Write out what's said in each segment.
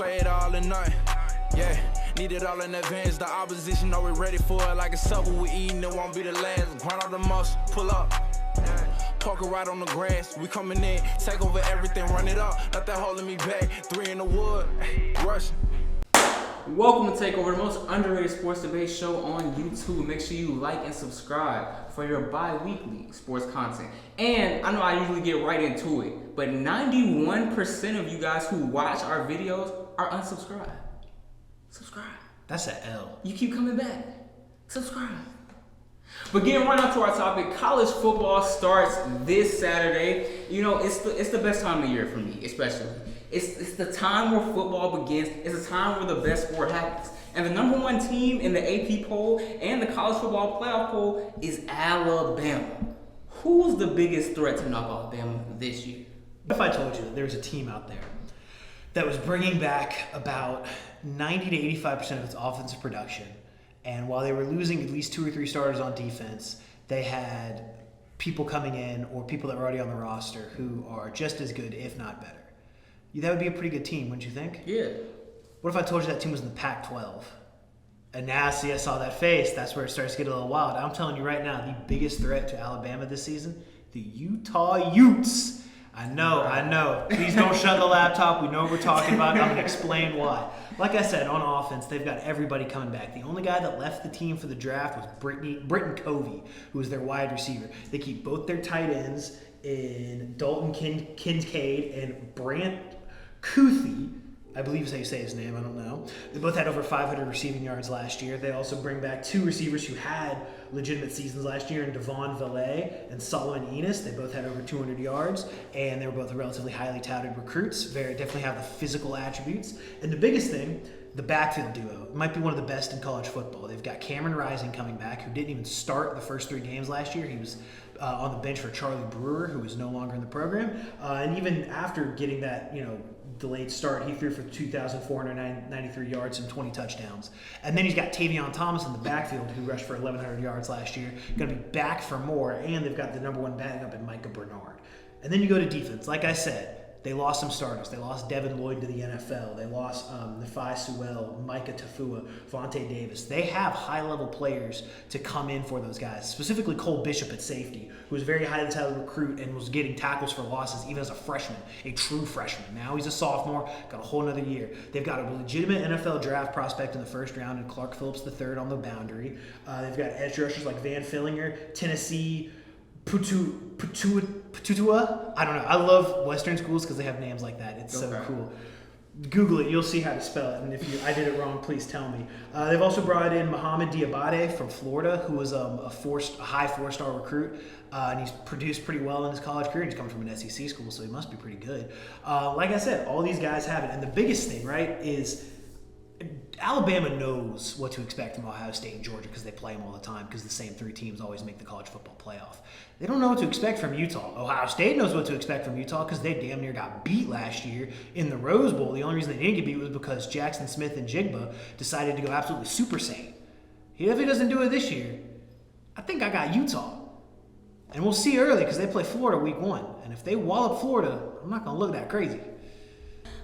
play it all or nothing. Yeah, need it all in advance. The opposition know we're ready for it. Like a supper we eating, it won't be the last. Grind all the muscle, pull up. Parker right on the grass. We coming in, take over everything, run it up. Nothing holding me back. 3 in the wood, rushing. Welcome to Takeover, the most underrated sports debate show on YouTube. Make sure you like and subscribe for your bi-weekly sports content. And I know I usually get right into it, but 91% of you guys who watch our videos are unsubscribed. Subscribe. That's an L. You keep coming back. Subscribe. But getting right on to our topic, college football starts this Saturday. You know, it's the best time of the year for me, especially. It's the time where football begins. It's the time where the best sport happens. And the number one team in the AP poll and the college football playoff poll is Alabama. Who's the biggest threat to knock off Alabama this year? If I told you that there was a team out there that was bringing back about 90 to 85% of its offensive production, and while they were losing at least 2 or 3 starters on defense, they had people coming in or people that were already on the roster who are just as good, if not better. That would be a pretty good team, wouldn't you think? Yeah. What if I told you that team was in the Pac-12? And now, see, I saw that face. That's where it starts to get a little wild. I'm telling you right now, the biggest threat to Alabama this season, the Utah Utes. I know. Please don't shut the laptop. We know what we're talking about. I'm going to explain why. Like I said, on offense, they've got everybody coming back. The only guy that left the team for the draft was Britton Covey, who was their wide receiver. They keep both their tight ends in Dalton Kincaid and Brant Kuthi, I believe is how you say his name, I don't know. They both had over 500 receiving yards last year. They also bring back 2 receivers who had legitimate seasons last year in Devon Valet and Solomon Enos. They both had over 200 yards, and they were both relatively highly touted recruits. Definitely have the physical attributes. And the biggest thing, the backfield duo. It might be one of the best in college football. They've got Cameron Rising coming back, who didn't even start the first 3 games last year. He was on the bench for Charlie Brewer, who is no longer in the program. And even after getting that, delayed start, he threw for 2,493 yards and 20 touchdowns. And then he's got Tavion Thomas in the backfield, who rushed for 1,100 yards last year. Going to be back for more, and they've got the number 1 batting up in Micah Bernard. And then you go to defense. Like I said, they lost some starters. They lost Devin Lloyd to the NFL. They lost Nafai Sewell, Micah Tafua, Vontae Davis. They have high-level players to come in for those guys, specifically Cole Bishop at safety, who was a very highly touted recruit and was getting tackles for losses even as a freshman, a true freshman. Now he's a sophomore, got a whole other year. They've got a legitimate NFL draft prospect in the first round and Clark Phillips III on the boundary. They've got edge rushers like Van Fillinger, Tennessee, Putua? I don't know. I love Western schools because they have names like that. It's so cool. Google it. You'll see how to spell it. And if I did it wrong, please tell me. They've also brought in Mohamed Diabate from Florida, who was a high 4-star recruit. And he's produced pretty well in his college career. He's coming from an SEC school, so he must be pretty good. Like I said, all these guys have it. And the biggest thing, right, is Alabama knows what to expect from Ohio State and Georgia because they play them all the time because the same 3 teams always make the college football playoff. They don't know what to expect from Utah. Ohio State knows what to expect from Utah because they damn near got beat last year in the Rose Bowl. The only reason they didn't get beat was because Jackson Smith and Jigba decided to go absolutely super saiyan. He definitely doesn't do it this year. I think I got Utah. And we'll see early because they play Florida week 1. And if they wallop Florida, I'm not going to look that crazy.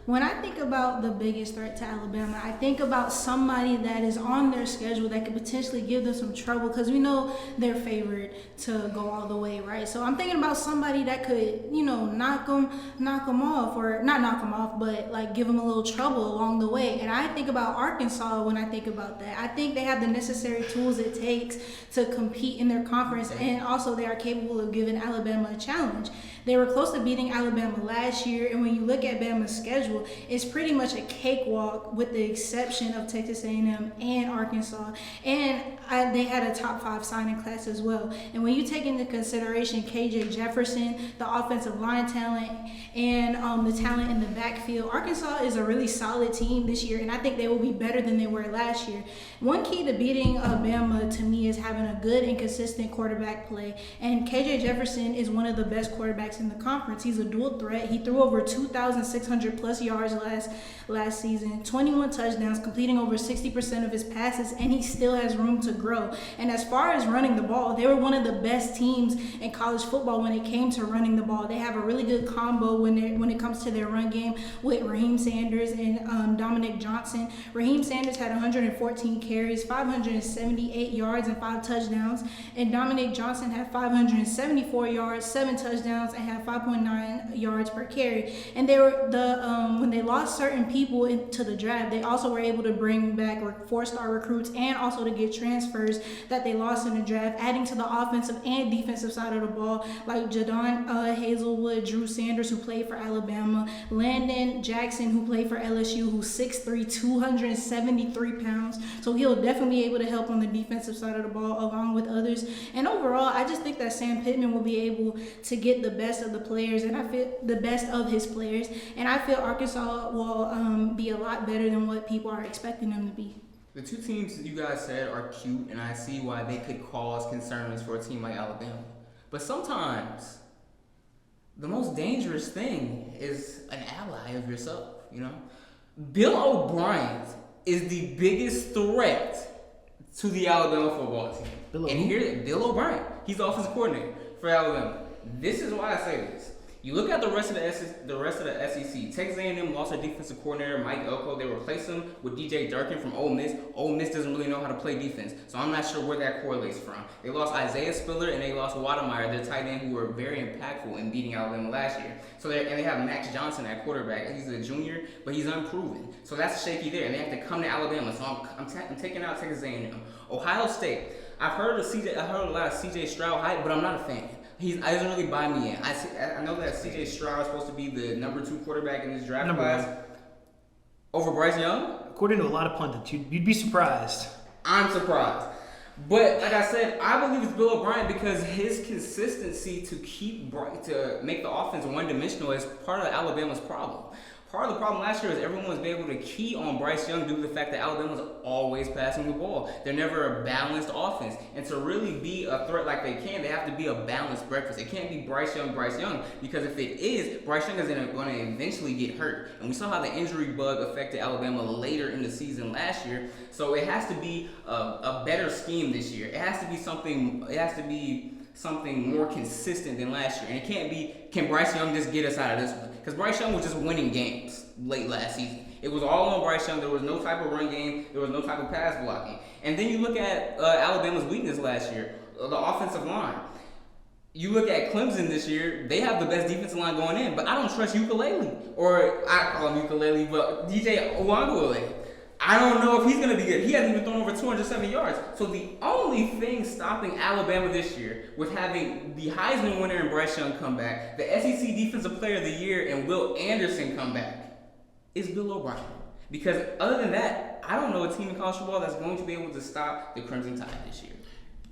When I think about the biggest threat to Alabama, I think about somebody that is on their schedule that could potentially give them some trouble because we know they're favored to go all the way, right? So I'm thinking about somebody that could, knock them off, or not knock them off, but like give them a little trouble along the way. And I think about Arkansas when I think about that. I think they have the necessary tools it takes to compete in their conference, and also they are capable of giving Alabama a challenge. They were close to beating Alabama last year, and when you look at Bama's schedule, it's pretty much a cakewalk with the exception of Texas A&M and Arkansas. And they had a top 5 signing class as well. And when you take into consideration KJ Jefferson, the offensive line talent, and the talent in the backfield, Arkansas is a really solid team this year, and I think they will be better than they were last year. One key to beating Bama to me is having a good and consistent quarterback play, and KJ Jefferson is one of the best quarterbacks quarterbacks in the conference. He's a dual threat. He threw over 2,600 plus yards last season, 21 touchdowns, completing over 60% of his passes, and he still has room to grow. And as far as running the ball, they were one of the best teams in college football when it came to running the ball. They have a really good combo when it comes to their run game with Raheem Sanders and Dominic Johnson. Raheem Sanders had 114 carries, 578 yards, and 5 touchdowns. And Dominic Johnson had 574 yards, 7 touchdowns, and had 5.9 yards per carry. And they were when they lost certain people into the draft, they also were able to bring back 4-star recruits and also to get transfers that they lost in the draft, adding to the offensive and defensive side of the ball, like Jadon Hazelwood, Drew Sanders, who played for Alabama, Landon Jackson, who played for LSU, who's 6'3", 273 pounds. So he'll definitely be able to help on the defensive side of the ball along with others. And overall, I just think that Sam Pittman will be able to get the best of the players, and I feel the best of his players. And I feel Arkansas will be a lot better than what people are expecting them to be. The two teams that you guys said are cute, and I see why they could cause concerns for a team like Alabama. But sometimes the most dangerous thing is an ally of yourself, you know? Bill O'Brien is the biggest threat to the Alabama football team. Bill O'Brien, he's the offensive coordinator for Alabama. This is why I say this. You look at the rest of the SEC. Texas A&M lost their defensive coordinator, Mike Elko. They replaced him with DJ Durkin from Ole Miss. Ole Miss doesn't really know how to play defense, so I'm not sure where that correlates from. They lost Isaiah Spiller and they lost Wademeyer, their tight end, who were very impactful in beating Alabama last year. So they have Max Johnson at quarterback. He's a junior, but he's unproven. So that's shaky there, and they have to come to Alabama. So I'm taking out Texas A&M. Ohio State. I've heard a lot of CJ Stroud hype, but I'm not a fan. He doesn't really buy me in. I know that C.J. Stroud is supposed to be the number 2 quarterback in this draft class. Over Bryce Young? According to a lot of pundits, you'd be surprised. I'm surprised. But like I said, I believe it's Bill O'Brien because his consistency to make the offense one-dimensional is part of Alabama's problem. Part of the problem last year is everyone was able to key on Bryce Young due to the fact that Alabama was always passing the ball. They're never a balanced offense. And to really be a threat like they have to be a balanced breakfast. It can't be Bryce Young, because if it is, Bryce Young is going to eventually get hurt. And we saw how the injury bug affected Alabama later in the season last year. So it has to be a better scheme this year. It has to be something more consistent than last year. And it can't be, can Bryce Young just get us out of this one? Because Bryce Young was just winning games late last season. It was all on Bryce Young. There was no type of run game. There was no type of pass blocking. And then you look at Alabama's weakness last year, the offensive line. You look at Clemson this year, they have the best defensive line going in, but I don't trust Ukulele. Or I call him Ukulele, but DJ Uwangulele. I don't know if he's going to be good. He hasn't even thrown over 270 yards. So the only thing stopping Alabama this year with having the Heisman winner and Bryce Young come back, the SEC Defensive Player of the Year and Will Anderson come back, is Bill O'Brien. Because other than that, I don't know a team in college football that's going to be able to stop the Crimson Tide this year.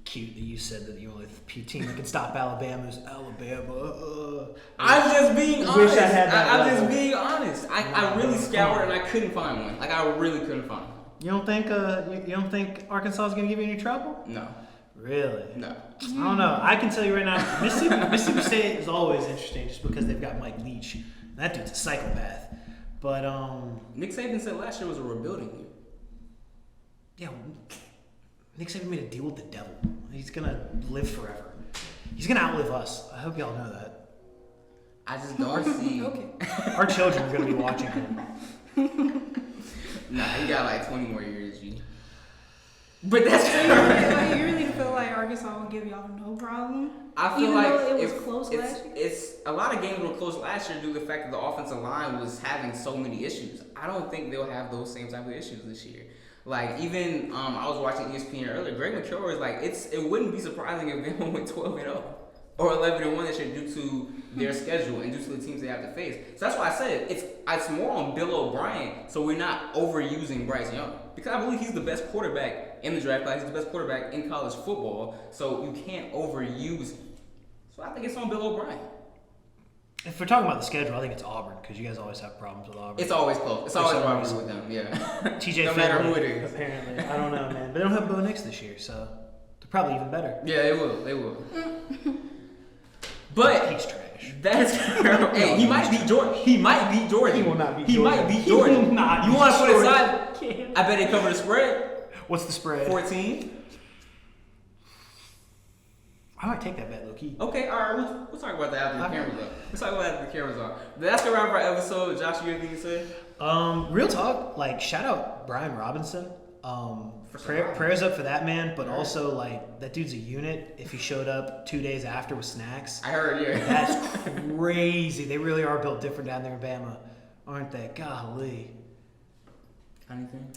Cute that you said that the only team that can stop Alabama is Alabama. I'm just being honest. Wish I had that I'm level. just being honest. I really scoured and I couldn't find one. Like, I really couldn't find one. You don't think Arkansas is going to give you any trouble? No. Really? No. I don't know. I can tell you right now, Mississippi State is always interesting just because they've got Mike Leach. That dude's a psychopath. But Nick Saban said last year was a rebuilding year. Yeah, Nick Saban made a deal with the devil. He's gonna live forever. He's gonna outlive us. I hope y'all know that. I just don't see. Okay. Our children are gonna be watching him. Nah, he got like 20 more years, G. But that's You really feel like Arkansas will give y'all no problem? I feel Even like though it was close last year? It's a lot of games were close last year due to the fact that the offensive line was having so many issues. I don't think they'll have those same type of issues this year. Like, even I was watching ESPN earlier. Greg McElroy is like, it wouldn't be surprising if Bama went 12-0 or 11-1 this year due to their schedule and due to the teams they have to face. So that's why I said it's more on Bill O'Brien, so we're not overusing Bryce Young, because I believe he's the best quarterback in the draft class. He's the best quarterback in college football, so you can't overuse him. So I think it's on Bill O'Brien. If we're talking about the schedule, I think it's Auburn, because you guys always have problems with Auburn. It's always close. It's always rivalry with them, yeah. TJ no matter who it Finley, is. apparently. I don't know, man. But they don't have Bo Nix this year, so they're probably even better. Yeah, they will. They will. But He's trash. trash. That's hey, he might beat Jordan. He might beat Jordan. He will not beat He Jordan. might beat Jordan. He will not You beat want to put it Jordan. aside? I bet they cover the spread. What's the spread? 14. I might take that bet, Loki. Okay, all right. We'll talk about that after the cameras are. Let's talk about that after the cameras are. But that's the wrap of our episode. Josh, you have anything to say? Real talk, like shout out Brian Robinson. Prayers up for that man, but also like that dude's a unit. If he showed up 2 days after with snacks, I heard, yeah. that's crazy. They really are built different down there in Bama, aren't they? Golly. Anything?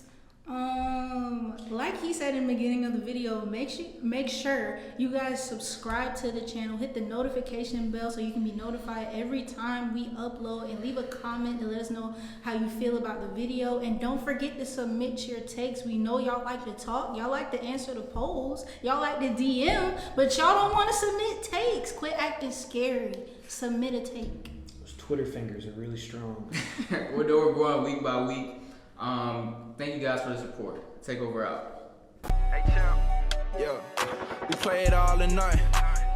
Like he said in the beginning of the video, make sure you guys subscribe to the channel, hit the notification bell so you can be notified every time we upload, and leave a comment to let us know how you feel about the video. And don't forget to submit your takes. We know y'all like to talk, y'all like to answer the polls, y'all like to DM, but y'all don't want to submit takes. Quit acting scary. Submit a take. Those Twitter fingers are really strong. We're going week by week. Thank you guys for the support. Takeover out. Hey, champ. Yeah, we play it all in night.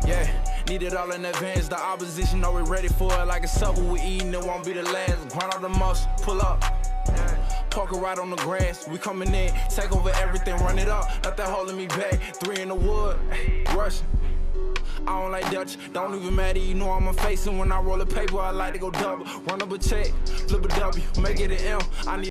Yeah, need it all in advance. The opposition know we're ready for it. Like a supper we eating, it won't be the last. Grind out the muscle, pull up. Parker right on the grass. We coming in, take over everything, run it up. Nothing holding me back. 3 in the wood, rushing. I don't like Dutch, don't even matter, you know I'm a face. And when I roll a paper, I like to go double. Run up a check, flip a W, make it an M. I need